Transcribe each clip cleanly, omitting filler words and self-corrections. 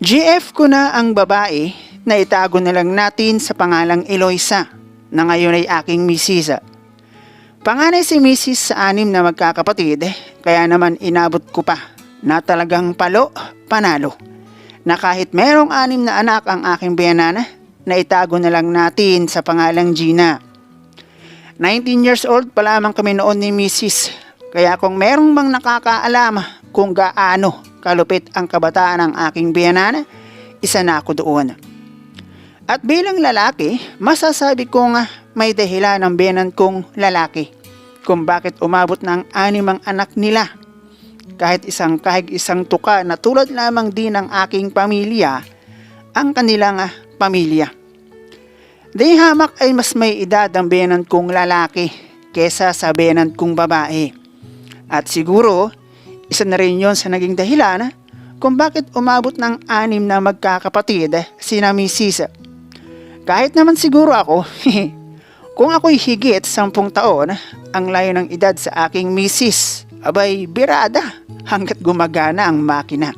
GF ko na ang babae na itago na lang natin sa pangalang Eloisa na ngayon ay aking misisa. Panganay si Mrs. sa 6 na magkakapatid, kaya naman inabot ko pa na talagang panalo. Na kahit merong 6 na anak ang aking biyanana, na itago na lang natin sa pangalang Gina. 19 years old pa lamang kami noon ni Mrs. Kaya kung merong mang nakakaalam kung gaano kalupit ang kabataan ng aking biyanana, isa na ako doon. At bilang lalaki, masasabi kong may dahilan ng biyanan kong lalaki kung bakit umabot ng 6 anak nila. Kahit isang tuka na tulad lamang din ng aking pamilya, ang kanilang pamilya. Di hamak ay mas may edad ang biyanan kong lalaki kesa sa biyanan kong babae. At siguro, isa na rin yon sa naging dahilan kung bakit umabot ng 6 na magkakapatid sina Mrs. Kahit naman siguro ako, kung ako'y higit 10 taon, ang layo ng edad sa aking Mrs. Abay, birada hanggat gumagana ang makina.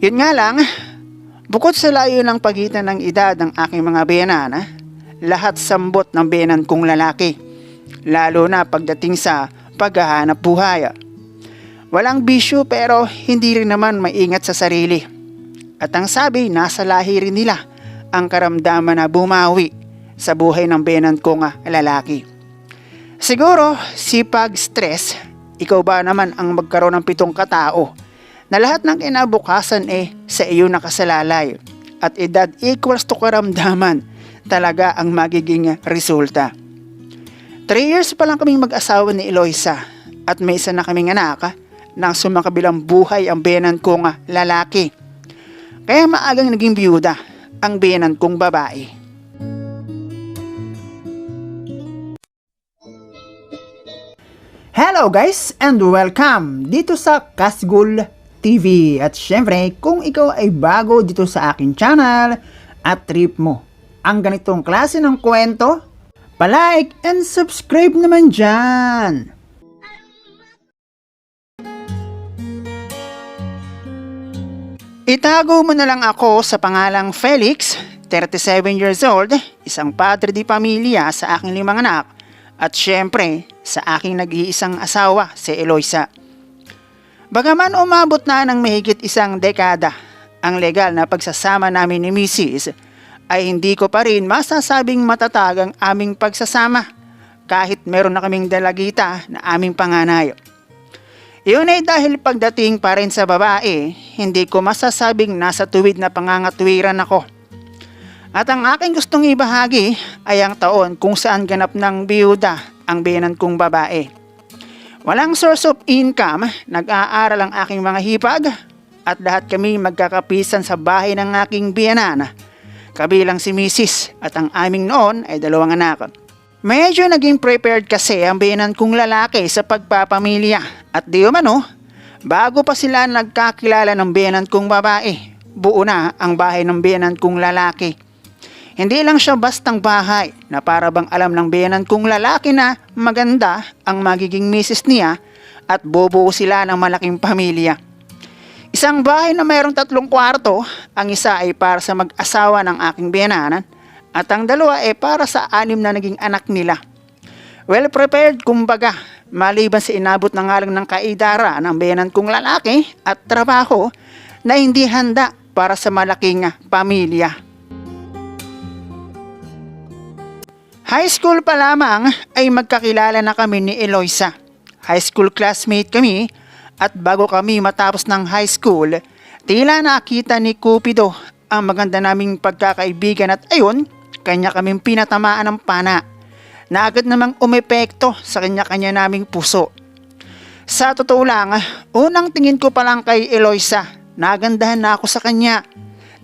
Yun nga lang, bukod sa layo ng pagitan ng edad ng aking mga biyanana, lahat sambot ng biyanan kong lalaki, lalo na pagdating sa paghahanap buhay. Walang bisyo pero hindi rin naman maingat sa sarili. At ang sabi, nasa lahi rin nila ang karamdaman na bumawi sa buhay ng biyanan kong lalaki. Siguro, sipag, stress, ikaw ba naman ang magkaroon ng 7 katao na lahat ng kinabukasan sa iyo nakasalalay at edad equals to karamdaman talaga ang magiging resulta. 3 years pa lang kaming mag-asawa ni Eloisa at may isa na kaming anak nang sumakabilang buhay ang biyanan kong lalaki. Kaya maagang naging biyuda ang biyanan kong babae. Hello guys and welcome dito sa Kasgul TV. At syempre kung ikaw ay bago dito sa akin channel at trip mo ang ganitong klase ng kwento, palike and subscribe naman dyan. Itago mo na lang ako sa pangalang Felix, 37 years old, isang padre di pamilya sa aking 5 anak, at syempre sa aking nag-iisang asawa, si Eloisa. Bagaman umabot na ng mahigit 1 dekada ang legal na pagsasama namin ni Mrs., ay hindi ko pa rin masasabing matatag ang aming pagsasama kahit meron na kaming dalagita na aming panganay. Iyon ay dahil pagdating pa rin sa babae, hindi ko masasabing nasa tuwid na pangangatwiran ako. At ang aking gustong ibahagi ay ang taon kung saan ganap ng biyuda ang biyanan kong babae. Walang source of income, nag-aaral ang aking mga hipag at lahat kami magkakapisan sa bahay ng aking biyanan, kabilang si Mrs. at ang aming noon ay 2 anak. Medyo naging prepared kasi ang biyanan kong lalaki sa pagpapamilya at di umano, bago pa sila nagkakilala ng biyanan kong babae, buo na ang bahay ng biyanan kong lalaki. Hindi lang siya bastang bahay na para bang alam ng biyanan kong lalaki na maganda ang magiging misis niya at bubuo sila ng malaking pamilya. Isang bahay na mayroong 3 kwarto, ang isa ay para sa mag-asawa ng aking biyananan at ang 2 ay para sa 6 na naging anak nila. Well prepared kumbaga, maliban sa inabot na nga lang ng kaidara ng biyanan kong lalaki at trabaho na hindi handa para sa malaking pamilya. High school pa lamang ay magkakilala na kami ni Eloisa. High school classmate kami at bago kami matapos ng high school, tila nakita ni Cupido ang maganda naming pagkakaibigan at ayun, kanya kaming pinatamaan ng pana na agad namang umepekto sa kanya-kanya naming puso. Sa totoo lang, unang tingin ko pa lang kay Eloisa, nagandahan na ako sa kanya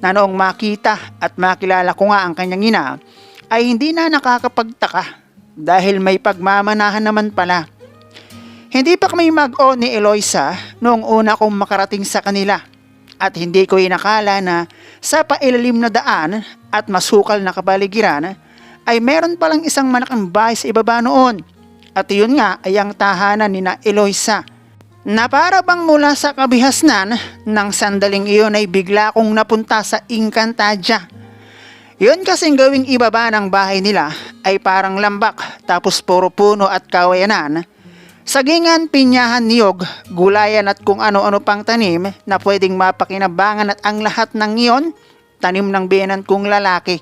na noong makita at makilala ko nga ang kanyang ina, ay hindi na nakakapagtaka dahil may pagmamanahan naman pala. Hindi pa kami mag-o ni Eloisa noong una kong makarating sa kanila at hindi ko inakala na sa pailalim na daan at masukal na kapaligiran ay meron palang isang malaking bahay sa ibaba noon. At iyon nga ay ang tahanan ni na Eloisa. Na para bang mula sa kabihasnan ng sandaling iyon ay bigla akong napunta sa Encantadia. Yun kasing gawing ibaba ng bahay nila ay parang lambak tapos puro puno at kawayanan. Sagingan, pinyahan, niyog, gulayan at kung ano-ano pang tanim na pwedeng mapakinabangan at ang lahat ng iyon, tanim ng biyenan kong lalaki.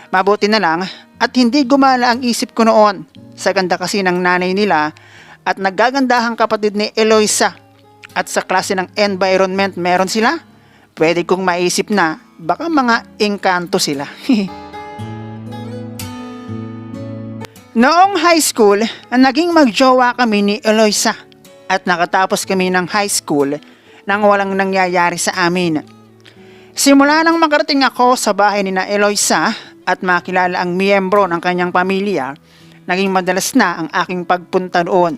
Mabuti na lang at hindi gumala ang isip ko noon sa ganda kasi ng nanay nila at naggagandahang kapatid ni Eloisa at sa klase ng environment meron sila, pwede kong maisip na baka mga engkanto sila. Noong high school, naging magjowa kami ni Eloisa at nakatapos kami ng high school nang walang nangyayari sa amin. Simula nang makarating ako sa bahay ni na Eloisa at makilala ang miyembro ng kanyang pamilya, naging madalas na ang aking pagpunta doon.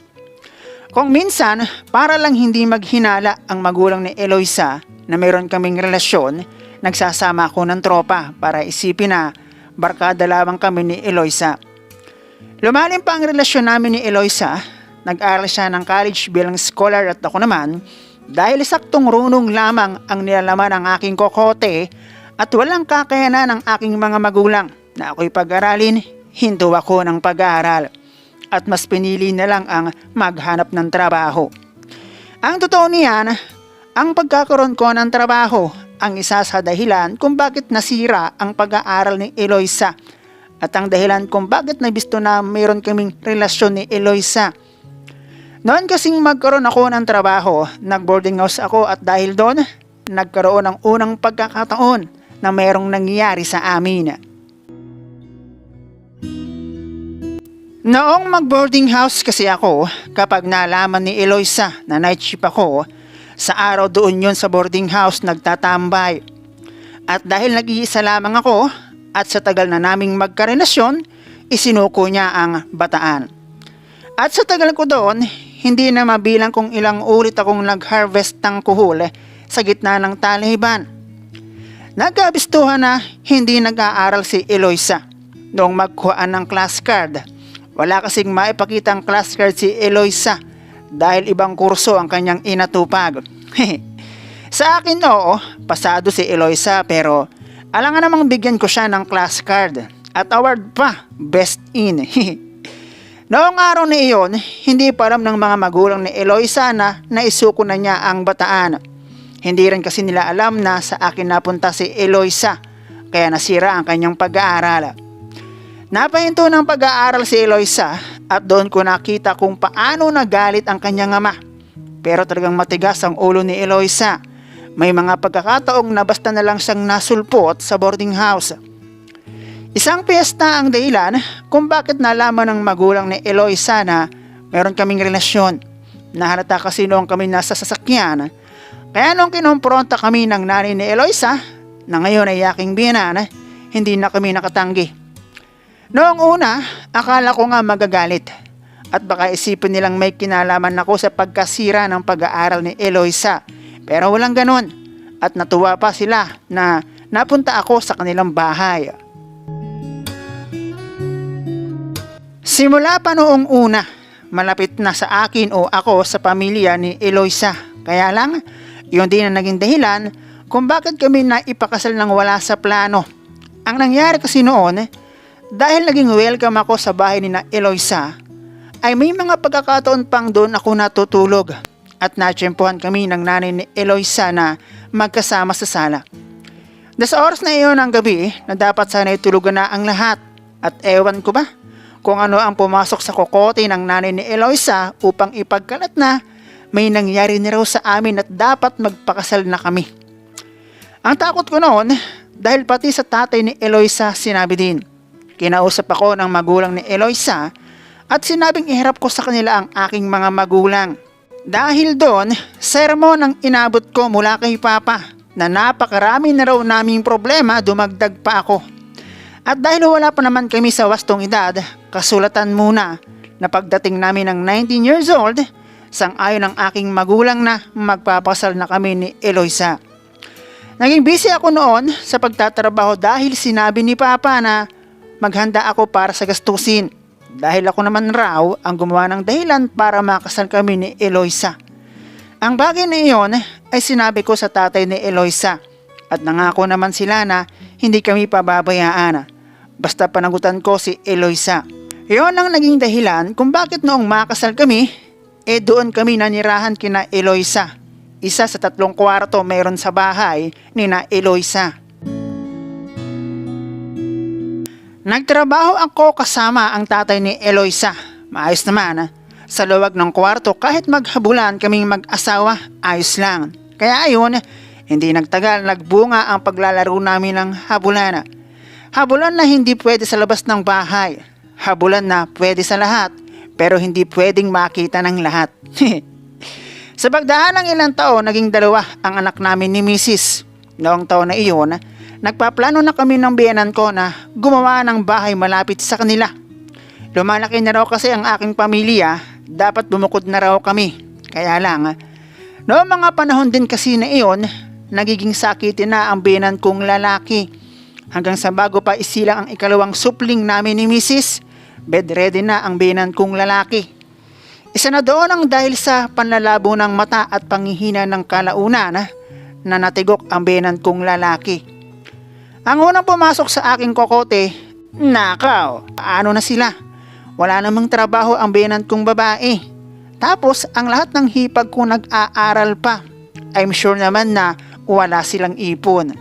Kung minsan, para lang hindi maghinala ang magulang ni Eloisa na mayroon kaming relasyon, nagsasama ako ng tropa para isipin na barkada lamang kami ni Eloisa. Lumalim pa ang relasyon namin ni Eloisa, nag-aral siya ng college bilang scholar at ako naman, dahil saktong runong lamang ang nilalaman ng aking kokote at walang kakayanan ng aking mga magulang na ako'y pag-aralin, hinto ako ng pag-aaral at mas pinili na lang ang maghanap ng trabaho. Ang totoo niyan, ang pagkakaroon ko ng trabaho ang isa sa dahilan kung bakit nasira ang pag-aaral ni Eloisa at ang dahilan kung bakit nabisto na mayroon kaming relasyon ni Eloisa. Noon kasing magkaroon ako ng trabaho, nag-boarding house ako at dahil doon, nagkaroon ng unang pagkakataon na mayroong nangyayari sa amin. Noong mag-boarding house kasi ako, kapag nalaman ni Eloisa na night shift ako, sa araw doon yun sa boarding house nagtatambay. At dahil nag-iisa lamang ako, at sa tagal na naming magkarelasyon, isinuko niya ang bataan. At sa tagal ko doon, hindi na mabilang kung ilang ulit akong nag-harvest ng kuhol sa gitna ng taliban. Nagkabistuhan na hindi nag-aaral si Eloisa noong magkuhaan ng class card. Wala kasing maipakita ang class card si Eloisa dahil ibang kurso ang kanyang inatupag. Sa akin oo, pasado si Eloisa pero alangan namang bigyan ko siya ng class card at award pa, best in. Noong araw na iyon, hindi pa alam ng mga magulang ni Eloisa na naisuko na niya ang bataan. Hindi rin kasi nila alam na sa akin napunta si Eloisa, kaya nasira ang kanyang pag-aaral. Napahinto ng pag-aaral si Eloisa at doon ko nakita kung paano nagalit ang kanyang ama. Pero talagang matigas ang ulo ni Eloisa. May mga pagkakataong na basta na lang siyang nasulpot sa boarding house. Isang piyesta ang dahilan kung bakit nalaman ng magulang ni Eloisa na meron kaming relasyon. Nahalata kasi noong kami nasa sasakyan. Kaya nung kinompronta kami ng nanay ni Eloisa, na ngayon ay aking biyenan, hindi na kami nakatanggi. Noong una, akala ko nga magagalit. At baka isipin nilang may kinalaman ako sa pagkasira ng pag-aaral ni Eloisa. Pero walang ganon at natuwa pa sila na napunta ako sa kanilang bahay. Simula pa noong una, malapit na sa akin o ako sa pamilya ni Eloisa. Kaya lang, yun din ang naging dahilan kung bakit kami naipakasal ng wala sa plano. Ang nangyari kasi noon, dahil naging welcome ako sa bahay ni na Eloisa, ay may mga pagkakataon pang doon ako natutulog. At natsyempohan kami ng nanay ni Eloisa na magkasama sa sala. Sa oras na iyon ng gabi na dapat sana itulugan na ang lahat. At ewan ko ba kung ano ang pumasok sa kokote ng nanay ni Eloisa upang ipagkalat na may nangyari na raw sa amin at dapat magpakasal na kami. Ang takot ko noon dahil pati sa tatay ni Eloisa sinabi din. Kinausap ako ng magulang ni Eloisa at sinabing iharap ko sa kanila ang aking mga magulang. Dahil doon, sermon ang inabot ko mula kay Papa na napakarami na raw naming problema, dumagdag pa ako. At dahil wala pa naman kami sa wastong edad, kasulatan muna na pagdating namin ng 19 years old, sang-ayon ang aking magulang na magpapasal na kami ni Eloisa. Naging busy ako noon sa pagtatrabaho dahil sinabi ni Papa na maghanda ako para sa gastusin. Dahil ako naman raw ang gumawa ng dahilan para makasal kami ni Eloisa. Ang bagay na iyon ay sinabi ko sa tatay ni Eloisa at nangako naman sila na hindi kami pababayaan. Basta panagutan ko si Eloisa. Iyon ang naging dahilan kung bakit noong makasal kami, doon kami nanirahan kina Eloisa. Isa sa 3 kwarto mayroon sa bahay ni na Eloisa. Nagtrabaho ako kasama ang tatay ni Eloisa. Maayos naman. Sa luwag ng kwarto kahit maghabulan kaming mag-asawa, ayos lang. Kaya ayun, hindi nagtagal nagbunga ang paglalaro namin ng habulan. Habulan na hindi pwede sa labas ng bahay. Habulan na pwede sa lahat, pero hindi pwedeng makita ng lahat. Sa pagdaan ng ilang taon, naging 2 ang anak namin ni Mrs. Noong taon na iyon, nagpaplano na kami ng biyenan ko na gumawa ng bahay malapit sa kanila. Lumalaki na raw kasi ang aking pamilya, dapat bumukod na raw kami. Kaya lang, noong mga panahon din kasi na iyon, nagiging sakitin na ang biyenan kong lalaki. Hanggang sa bago pa isilang ang ikalawang supling namin ni Mrs., bed ready na ang biyenan kong lalaki. Isa na doon ang dahil sa panlalabo ng mata at panghihina ng kalaunan na natigok ang biyenan kong lalaki. Ang unang pumasok sa aking kokote, nakaw, paano na sila? Wala namang trabaho ang biyenan kong babae. Tapos ang lahat ng hipag ko nag-aaral pa. I'm sure naman na wala silang ipon.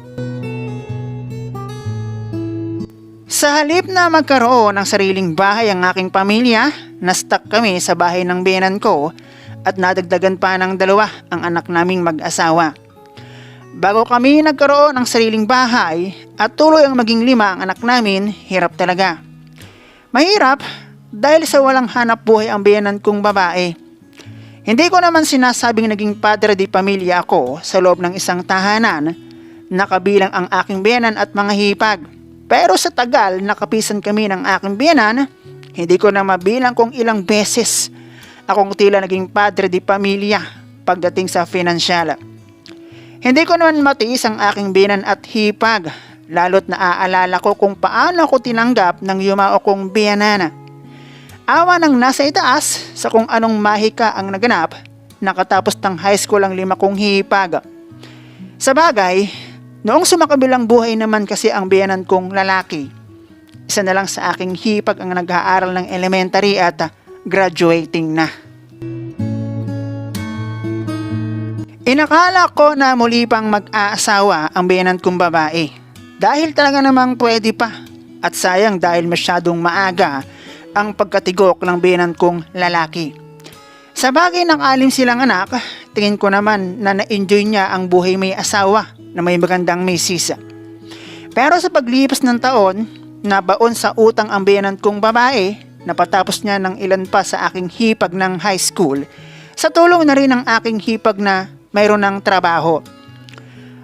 Sa halip na magkaroon ng sariling bahay ang aking pamilya, na-stuck kami sa bahay ng biyenan ko at nadagdagan pa ng 2 ang anak naming mag-asawa. Bago kami nagkaroon ng sariling bahay at tuloy ang maging 5 ang anak namin, hirap talaga. Mahirap dahil sa walang hanap buhay ang biyenan kong babae. Hindi ko naman sinasabing naging padre di pamilya ako sa loob ng isang tahanan, nakabilang ang aking biyenan at mga hipag. Pero sa tagal nakapisan kami ng aking biyenan, hindi ko na mabilang kung ilang beses akong tila naging padre di pamilya pagdating sa finansyal. Hindi ko naman matiis ang aking biyenan at hipag, lalo't naaalala ko kung paano ako tinanggap ng yumao kong biyenan. Awa ng nasa itaas sa kung anong mahika ang naganap, nakatapos ng high school ang 5 kong hipag. Sa bagay, noong sumakabilang buhay naman kasi ang biyenan kong lalaki, isa na lang sa aking hipag ang nag-aaral ng elementary at graduating na. Inakala ko na muli pang mag-aasawa ang biyenan kong babae dahil talaga namang pwede pa, at sayang dahil masyadong maaga ang pagkatigok ng biyenan kong lalaki. Sa bagay ng 6 silang anak, tingin ko naman na na-enjoy niya ang buhay may asawa na may magandang misis. Pero sa paglipas ng taon, nabaon sa utang ang biyenan kong babae, napatapos niya ng ilan pa sa aking hipag ng high school, sa tulong na rin ng aking hipag na mayroon ng trabaho.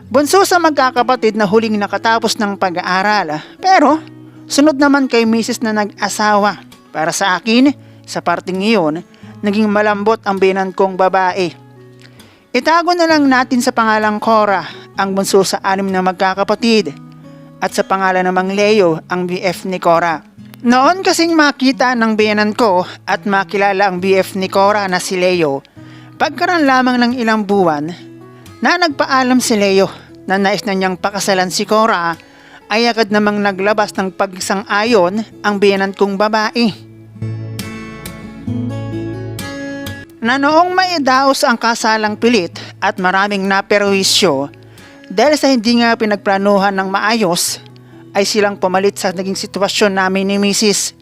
Bunso sa magkakapatid na huling nakatapos ng pag-aaral, pero sunod naman kay misis na nag-asawa. Para sa akin, sa parting iyon, naging malambot ang biyenan kong babae. Itago na lang natin sa pangalang Cora ang bunso sa 6 na magkakapatid at sa pangalan namang Leo ang BF ni Cora. Noon kasing makita ng biyenan ko at makilala ang BF ni Cora na si Leo, pagkaroon lamang ng ilang buwan na nagpaalam si Leo na nais na niyang pakasalan si Cora, ay agad namang naglabas ng pagsang-ayon ang biyenan kong babae. Na noong maidaos ang kasalang pilit at maraming naperwisyo dahil sa hindi nga pinagplanuhan ng maayos, ay silang pumalit sa naging sitwasyon namin ni Mrs.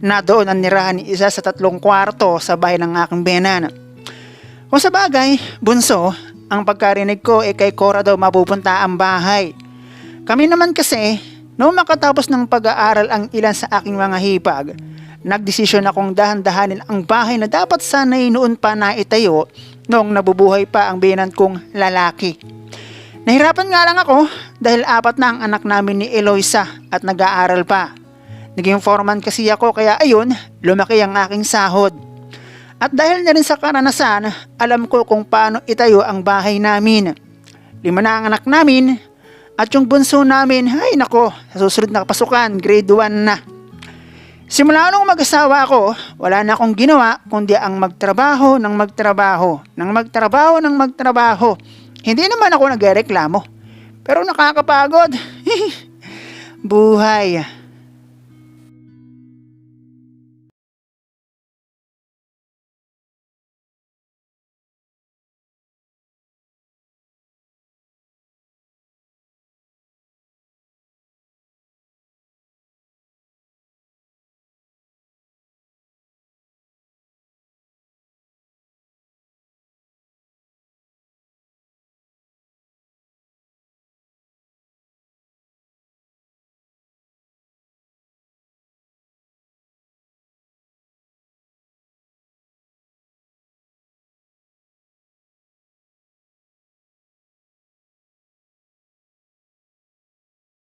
na doon ang nirahan ni isa sa 3 kwarto sa bahay ng aking biyenan. Kung sa bagay, bunso, ang pagkarinig ko kay Cora daw mapupunta ang bahay. Kami naman kasi, noong makatapos ng pag-aaral ang ilan sa aking mga hipag, nagdesisyon akong dahan-dahanin ang bahay na dapat sana'y noon pa naitayo noong nabubuhay pa ang biyenan kong lalaki. Nahirapan nga lang ako dahil 4 na ang anak namin ni Eloisa at nag-aaral pa. Naging foreman kasi ako kaya ayun, lumaki ang aking sahod. At dahil na rin sa karanasan, alam ko kung paano itayo ang bahay namin. 5 na ang anak namin at yung bunso namin, ay nako, sa susunod na pasukan, grade 1 na. Simula nung mag-asawa ako, wala na akong ginawa kundi ang magtrabaho ng magtrabaho, ng magtrabaho. Hindi naman ako nagreklamo, pero nakakapagod. Buhay.